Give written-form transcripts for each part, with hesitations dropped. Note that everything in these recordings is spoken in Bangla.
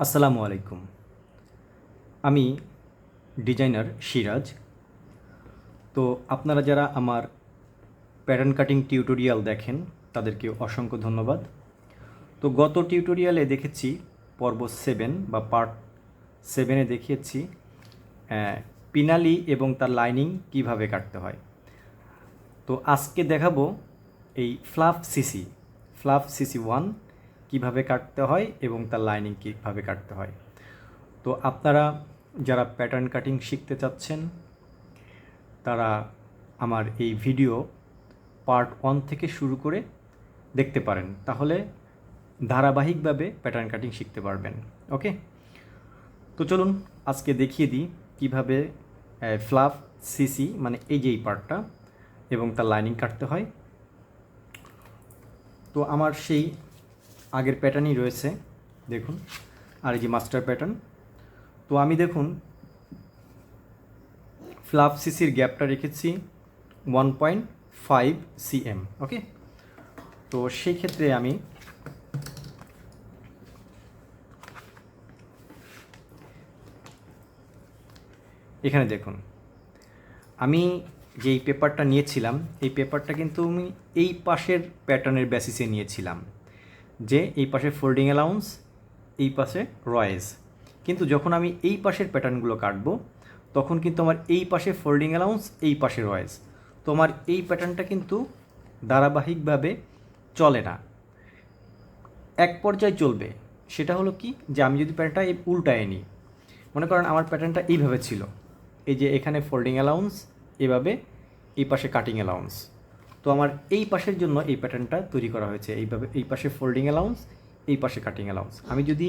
আসসালামুআলাইকুম। আমি ডিজাইনার সিরাজ। তো আপনারা যারা আমার প্যাটার্ন কাটিং টিউটোরিয়াল দেখেন তাদেরকে অসংখ্য ধন্যবাদ। তো গত টিউটোরিয়ালে দেখেছি পর্ব 7 বা পার্ট 7-এ দেখিয়েছি পিনালি এবং তার লাইনিং কিভাবে কাটতে হয়। তো আজকে দেখাবো এই ফ্লাফ সিসি 1 কিভাবে কাটতে হয় এবং তার লাইনিং কিভাবে কাটতে হয়। তো আপনারা যারা প্যাটার্ন কাটিং শিখতে চাচ্ছেন তারা আমার এই ভিডিও পার্ট 1 থেকে শুরু করে দেখতে পারেন, তাহলে ধারাবাহিকভাবে প্যাটার্ন কাটিং শিখতে পারবেন। ওকে, তো চলুন আজকে দেখিয়ে দিই কীভাবে ফ্লাফ সিসি মানে এই যে এই পার্টটা এবং তার লাইনিং কাটতে হয়। তো আমার সেই আগের প্যাটার্নই রয়েছে, দেখুন, আর এই যে মাস্টার প্যাটার্ন। তো আমি দেখুন ফ্লাফ সিসির গ্যাপটা রেখেছি 1.5 cm। ওকে, তো সেই ক্ষেত্রে আমি এখানে দেখুন আমি যেই পেপারটা নিয়েছিলাম এই পেপারটা কিন্তু আমি এই পাশের প্যাটার্নের বেসিসে নিয়েছিলাম, যে এই পাশে ফোল্ডিং অ্যালাউন্স, এই পাশে রয়েজ। কিন্তু যখন আমি এই পাশের প্যাটার্নগুলো কাটবো তখন কিন্তু আমার এই পাশে ফোল্ডিং অ্যালাউন্স, এই পাশে রয়েজ। তো আমার এই প্যাটার্নটা কিন্তু ধারাবাহিকভাবে চলে না, এক পর্যায়ে চলবে। সেটা হলো কি, যে আমি যদি প্যাটার্নটা উল্টায় নিই, মনে করেন আমার প্যাটার্নটা এইভাবে ছিল, এই যে এখানে ফোল্ডিং অ্যালাউন্স, এভাবে এই পাশে কাটিং অ্যালাউন্স। তো আমার এই পাশের জন্য এই প্যাটার্নটা তৈরি করা হয়েছে এইভাবে, এই পাশে ফোল্ডিং অ্যালাউন্স, এই পাশে কাটিং অ্যালাউন্স। আমি যদি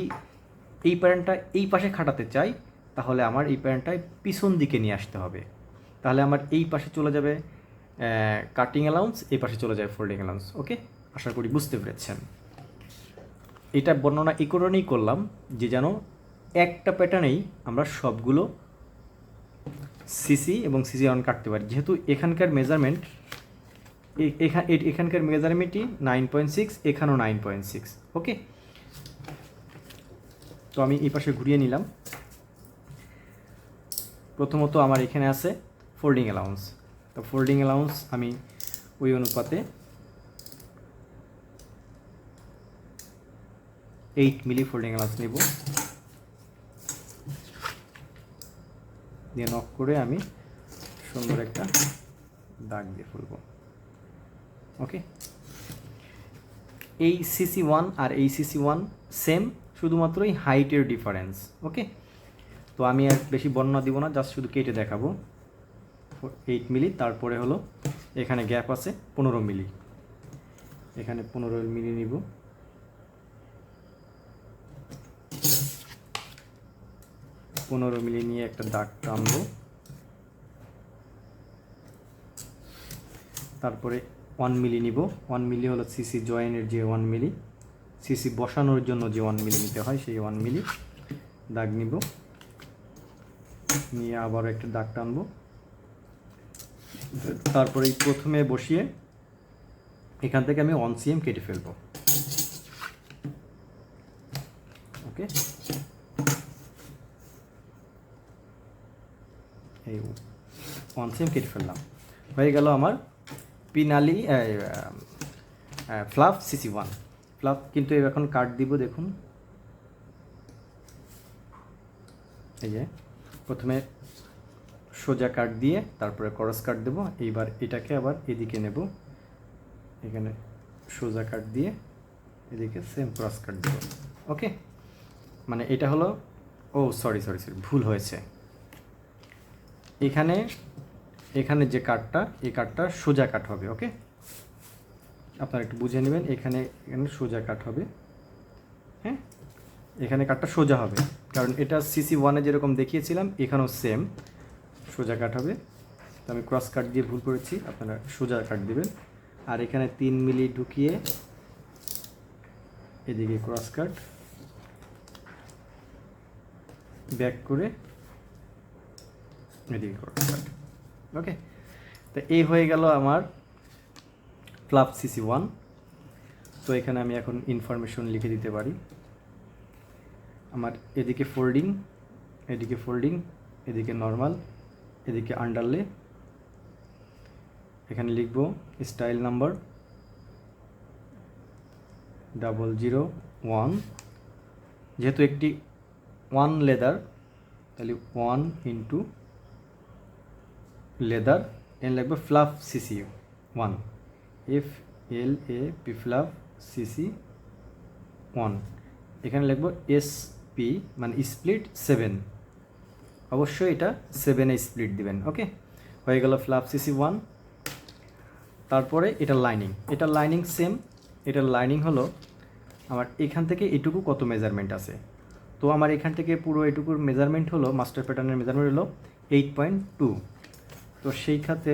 এই প্যাটার্নটা এই পাশে খাটাতে চাই তাহলে আমার এই প্যাটার্নটায় পিছন দিকে নিয়ে আসতে হবে। তাহলে আমার এই পাশে চলে যাবে কাটিং অ্যালাউন্স, এই পাশে চলে যাবে ফোল্ডিং অ্যালাউন্স। ওকে, আশা করি বুঝতে পেরেছেন। এটা বর্ণনা এই কারণেই করলাম যে যেন একটা প্যাটার্নেই আমরা সবগুলো সিসি এবং সিসি অন কাটতে পারি। যেহেতু এখানকার মেজারমেন্ট এখানকার মেজারমেন্টই 9.6, এখানেও 9.6। ওকে, তো আমি এই পাশে ঘুরিয়ে নিলাম। প্রথমত আমার এখানে আছে ফোল্ডিং অ্যালাউন্স। তো ফোল্ডিং অ্যালাউন্স আমি ওই অনুপাতে 8 মিলি ফোল্ডিং অ্যালাউন্স নেব, দিয়ে নক করে আমি সুন্দর একটা দাগ দিয়ে ফেলব। ওকে, এই সিসি 1 আর এই সিসি 1 সেম, শুধুমাত্র এই হাইটের ডিফারেন্স। ওকে, তো আমি আর বেশি বর্ণনা দিব না, জাস্ট শুধু কেটে দেখাবো। 8 মিলি, তারপরে হলো এখানে গ্যাপ আছে 15 মিলি, এখানে 15 মিলি নিব। মিলি নিয়ে একটা দাগ টানবো, তারপরে 1 মিলি নিব। 1 মিলি হলো সিসি জয়েনের যে 1 মিলি, সিসি বসানোর জন্য যে 1 মিলি নিতে হয় সেই 1 মিলি দাগ নিব, নিয়ে আবার একটা দাগ টানবো। তারপরে এই প্রথমে বসিয়ে এখান থেকে আমি 1 cm কেটে ফেলবো। ওকে, এই 1 cm কেটে ফেললাম, হয়ে গেল আমার পিনালি ফ্লাফ সিসি 1। ফ্লাফ কিন্তু এখন কাট দিব, দেখুন এই যে প্রথমে সোজা কাট দিয়ে তারপরে ক্রস কাট দেব। এইবার এটাকে আবার এদিকে নেব, এখানে সোজা কাট দিয়ে এদিকে সেম ক্রস কাট দেব। ওকে, মানে এটা হলো, ও সরি ভুল হয়েছে। এখানে যে কাটটা, এই কাটটা সোজা কাট হবে। ওকে, আপনারা একটু বুঝে নেবেন, এখানে সোজা কাট হবে। হ্যাঁ, এখানে কাটটা সোজা হবে, কারণ এটা সিসি 1-এ যেরকম দেখিয়েছিলাম এখানেও সেম সোজা কাট হবে। তো আমি ক্রস কাট দিয়ে ভুল করেছি, আপনারা সোজা কাট দেবেন। আর এখানে 3 মিলি ঢুকিয়ে এদিকে ক্রস কাট, ব্যাক করে এদিকে ক্রস কাট। ওকে, তো এই হয়ে গেল আমার ফ্লাফ সিসি 1। তো এখানে আমি এখন ইনফরমেশন লিখে দিতে পারি, আমার এদিকে ফোল্ডিং, এদিকে ফোল্ডিং, এদিকে নর্মাল, এদিকে আন্ডারলে। এখানে লিখব স্টাইল নাম্বার 001, যেহেতু একটি 1 লেদার তাহলে 1 ইন্টু লেদার, এন লাগবে fluff CC 1, FLAP fluff CC 1। এখানে লিখব SP মানে স্প্লিট 7, অবশ্যই এটা 7-এ স্প্লিট দিবেন। ওকে, হয়ে গেল ফ্লাফ সিসি 1। তারপরে এটা লাইনিং, এটা লাইনিং সেম। এটার লাইনিং হলো আমার এখান থেকে এটুকু কত মেজারমেন্ট আছে, তো আমার এখান থেকে পুরো এটুকুর মেজারমেন্ট হলো, মাস্টার প্যাটার্নের মেজারমেন্ট হলো 8.2। তো সেই খাতে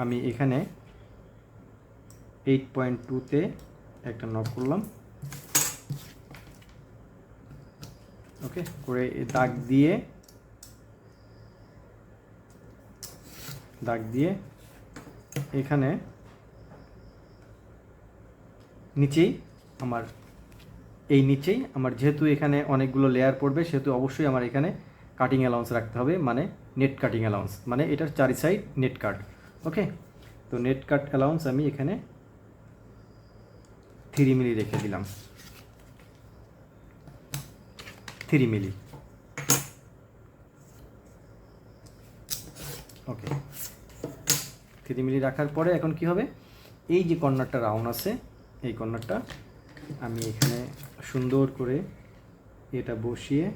আমি এখানে 8.2-তে একটা নক করলাম। ওকে, করে দাগ দিয়ে এখানে নিচেই আমার যেহেতু এখানে অনেকগুলো লেয়ার পড়বে, সেহেতু অবশ্যই আমার এখানে কাটিং অ্যালাউন্স রাখতে হবে, মানে নেট কাটিং অ্যালাউন্স, মানে এটার 4 সাইড নেট কাট। ওকে, তো নেট কাট অ্যালাউন্স আমি এখানে 3 মিলি রেখে দিলাম, 3 মিলি। ওকে, 3 মিলি রাখার পরে এখন কি হবে, এই যে কর্নারটা রাউন্ড আছে, এই কর্নারটা আমি এখানে সুন্দর করে এটা বসিয়ে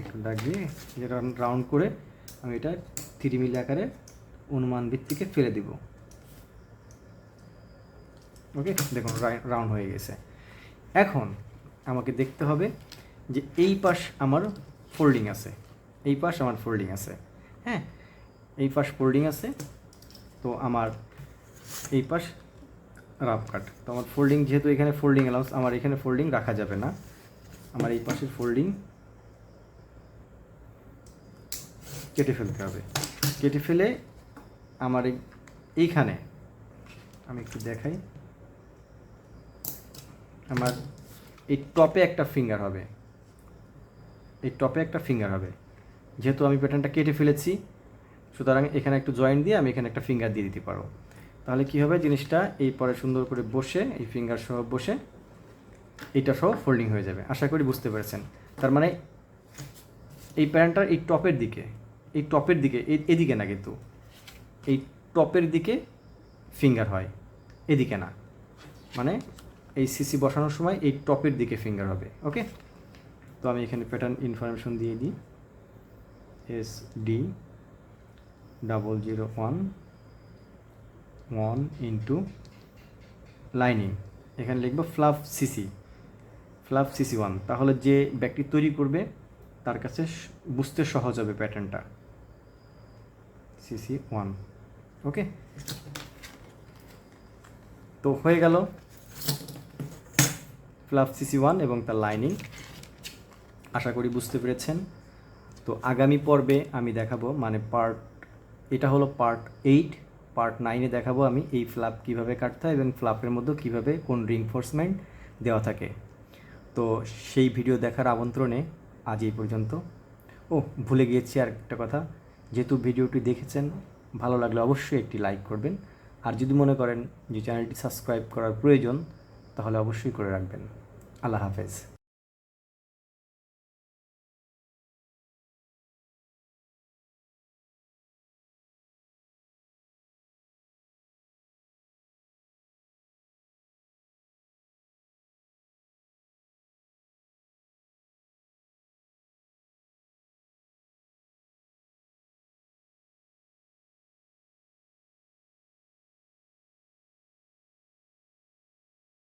একটু দাগ দিয়ে যেটা রাউন্ড করে আমি এটা 3 মিলি আকারে অনুমান ভিত্তিকে ফেলে দিব। ওকে, দেখুন রাউন্ড হয়ে গেছে। এখন আমাকে দেখতে হবে যে এই পাশ আমার ফোল্ডিং আছে, এই পাশ আমার ফোল্ডিং আছে। হ্যাঁ, এই পাশ ফোল্ডিং আছে, তো আমার এই পাশ রাফ কাট। তো আমার ফোল্ডিং, যেহেতু এখানে ফোল্ডিং অ্যালাউন্স, আমার এখানে ফোল্ডিং রাখা যাবে না, আমার এই পাশের ফোল্ডিং কেটে ফেলতে হবে। কেটে ফেলে আমার এইখানে আমি একটু দেখাই, আমার এই টপে একটা ফিঙ্গার হবে, এই টপে একটা ফিঙ্গার হবে। যেহেতু আমি প্যাটার্নটা কেটে ফেলেছি, সুতরাং এখানে একটু জয়েন্ট দিয়ে আমি এখানে একটা ফিঙ্গার দিয়ে দিতে পারবো। তাহলে কি হবে, জিনিসটা এই পরে সুন্দর করে বসে, এই ফিঙ্গার সহ বসে এইটা সহ ফোল্ডিং হয়ে যাবে। আশা করি বুঝতে পেরেছেন। তার মানে এই প্যাটার্নটার এই টপের দিকে, এদিকে না, কিন্তু এই টপের দিকে ফিঙ্গার হয়, এদিকে না, মানে এই সিসি বসানোর সময় এই টপের দিকে ফিঙ্গার হবে। ওকে, তো আমি এখানে প্যাটার্ন ইনফরমেশন দিয়ে দিই, SD0011 ইন্টু লাইনিং, এখানে লিখব ফ্লাফ সিসি 1। তাহলে যে ব্যক্তি তৈরি করবে তার কাছে বুঝতে সহজ হবে প্যাটার্নটা, CC 1। ওকে, তো হয়ে গেল ফ্লাফ CC 1 এবং তার লাইনিং। আশা করি বুঝতে পেরেছেন। তো আগামী পর্বে আমি দেখাবো, মানে এটা হলো পার্ট 8, পার্ট 9-এ দেখাবো আমি এই ফ্লাপ কীভাবে কাটতে হয় এবং ফ্লাপের মধ্যে কীভাবে কোন রিইনফোর্সমেন্ট দেওয়া থাকে। তো সেই ভিডিও দেখার আমন্ত্রণে আজ এই পর্যন্ত। ভুলে গিয়েছি আর একটা কথা, যেহেতু ভিডিওটি দেখেছেন, ভালো লাগলে অবশ্যই একটি লাইক করবেন, আর যদি মনে করেন যে চ্যানেলটি সাবস্ক্রাইব করার প্রয়োজন, তাহলে অবশ্যই করে রাখবেন। আল্লাহ হাফেজ।